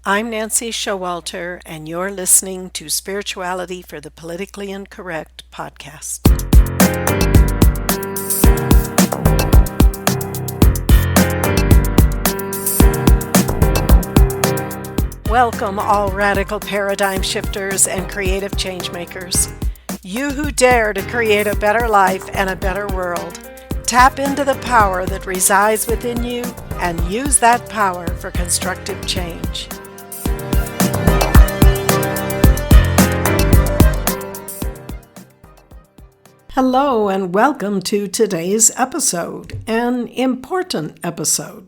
I'm Nancy Showalter, and you're listening to Spirituality for the Politically Incorrect podcast. Welcome, all radical paradigm shifters and creative change makers. You who dare to create a better life and a better world. Tap into the power that resides within you and use that power for constructive change. Hello and welcome to today's episode, an important episode,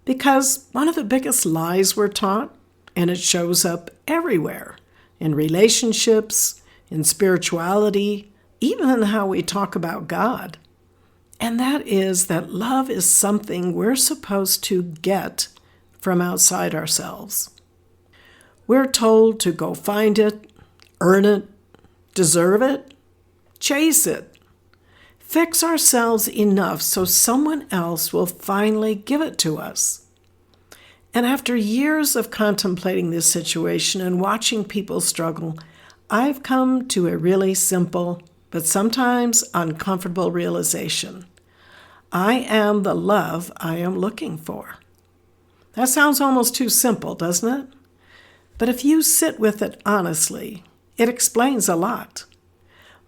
because one of the biggest lies we're taught, and it shows up everywhere, in relationships, in spirituality, even in how we talk about God, and that is that love is something we're supposed to get from outside ourselves. We're told to go find it, earn it, deserve it, chase it, fix ourselves enough so someone else will finally give it to us. And after years of contemplating this situation and watching people struggle, I've come to a really simple, but sometimes uncomfortable realization. I am the love I am looking for. That sounds almost too simple, doesn't it? But if you sit with it honestly, it explains a lot.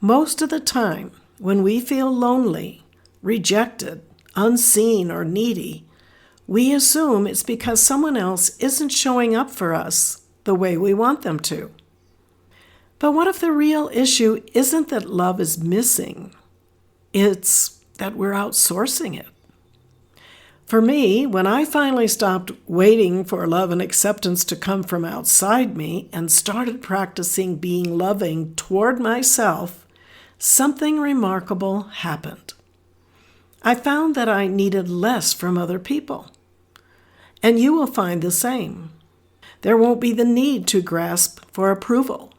Most of the time, when we feel lonely, rejected, unseen, or needy, we assume it's because someone else isn't showing up for us the way we want them to. But what if the real issue isn't that love is missing? It's that we're outsourcing it. For me, when I finally stopped waiting for love and acceptance to come from outside me and started practicing being loving toward myself, something remarkable happened. I found that I needed less from other people. And you will find the same. There won't be the need to grasp for approval.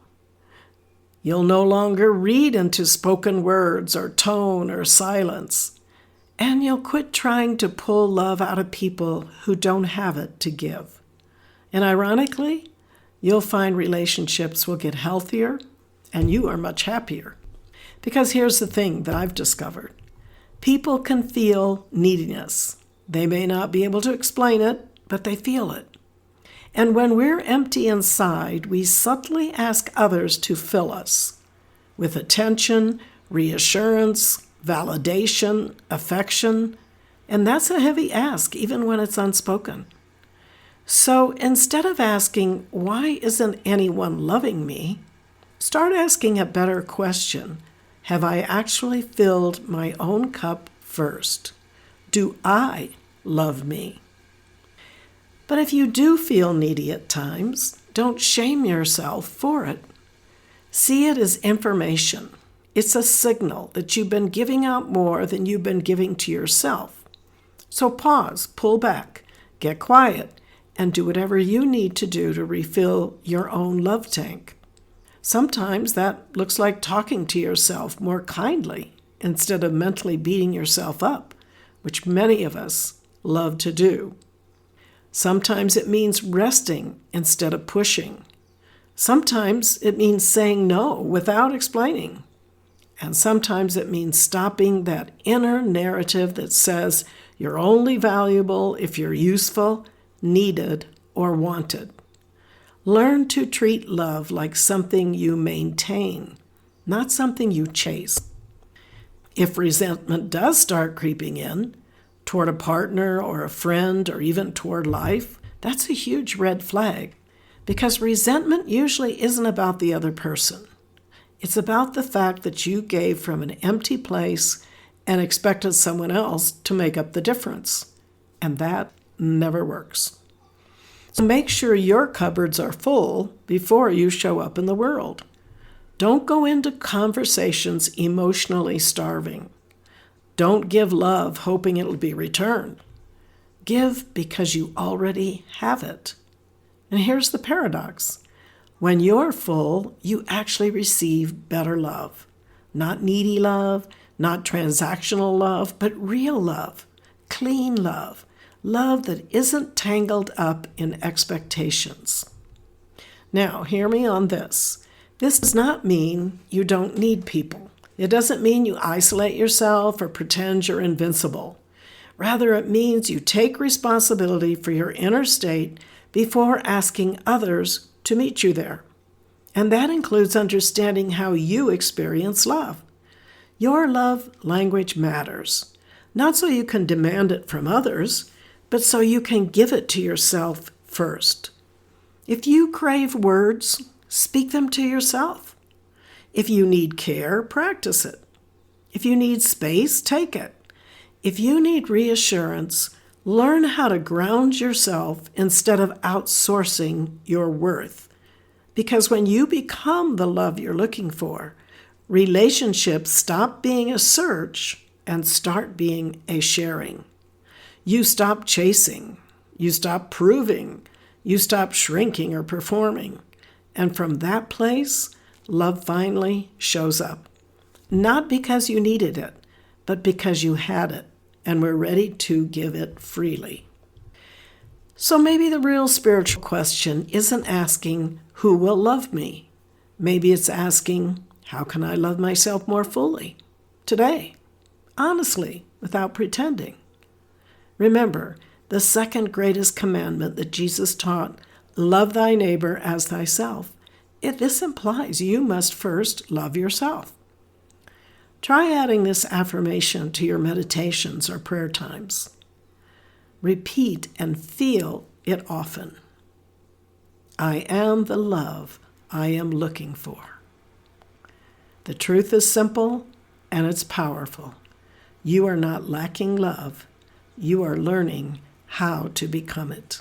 You'll no longer read into spoken words or tone or silence. And you'll quit trying to pull love out of people who don't have it to give. And ironically, you'll find relationships will get healthier and you are much happier. Because here's the thing that I've discovered. People can feel neediness. They may not be able to explain it, but they feel it. And when we're empty inside, we subtly ask others to fill us with attention, reassurance, validation, affection, and that's a heavy ask, even when it's unspoken. So instead of asking, why isn't anyone loving me? Start asking a better question. Have I actually filled my own cup first? Do I love me? But if you do feel needy at times, don't shame yourself for it. See it as information. It's a signal that you've been giving out more than you've been giving to yourself. So pause, pull back, get quiet, and do whatever you need to do to refill your own love tank. Sometimes that looks like talking to yourself more kindly instead of mentally beating yourself up, which many of us love to do. Sometimes it means resting instead of pushing. Sometimes it means saying no without explaining. And sometimes it means stopping that inner narrative that says you're only valuable if you're useful, needed, or wanted. Learn to treat love like something you maintain, not something you chase. If resentment does start creeping in, toward a partner or a friend or even toward life, that's a huge red flag, because resentment usually isn't about the other person. It's about the fact that you gave from an empty place and expected someone else to make up the difference, and that never works. So make sure your cupboards are full before you show up in the world. Don't go into conversations emotionally starving. Don't give love hoping it'll be returned. Give because you already have it. And here's the paradox. When you're full, you actually receive better love. Not needy love, not transactional love, but real love, clean love, love that isn't tangled up in expectations. Now, hear me on this. This does not mean you don't need people. It doesn't mean you isolate yourself or pretend you're invincible. Rather, it means you take responsibility for your inner state before asking others to meet you there. And that includes understanding how you experience love. Your love language matters, not so you can demand it from others, but so you can give it to yourself first. If you crave words, speak them to yourself. If you need care, practice it. If you need space, take it. If you need reassurance, learn how to ground yourself instead of outsourcing your worth. Because when you become the love you're looking for, relationships stop being a search and start being a sharing. You stop chasing. You stop proving. You stop shrinking or performing. And from that place, love finally shows up. Not because you needed it, but because you had it and were ready to give it freely. So maybe the real spiritual question isn't asking, who will love me? Maybe it's asking, how can I love myself more fully? Today, honestly, without pretending. Remember, the second greatest commandment that Jesus taught, love thy neighbor as thyself. This implies you must first love yourself. Try adding this affirmation to your meditations or prayer times. Repeat and feel it often. I am the love I am looking for. The truth is simple and it's powerful. You are not lacking love. You are learning how to become it.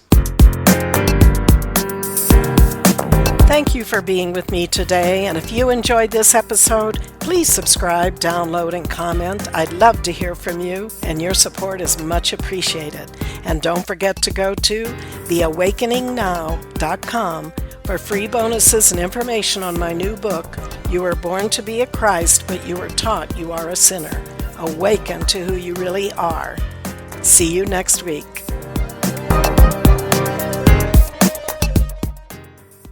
Thank you for being with me today, and if you enjoyed this episode, please subscribe, download, and comment. I'd love to hear from you, and your support is much appreciated. And don't forget to go to theawakeningnow.com for free bonuses and information on my new book, You Were Born to Be a Christ, but You Were Taught You Are a Sinner. Awaken to who you really are. See you next week.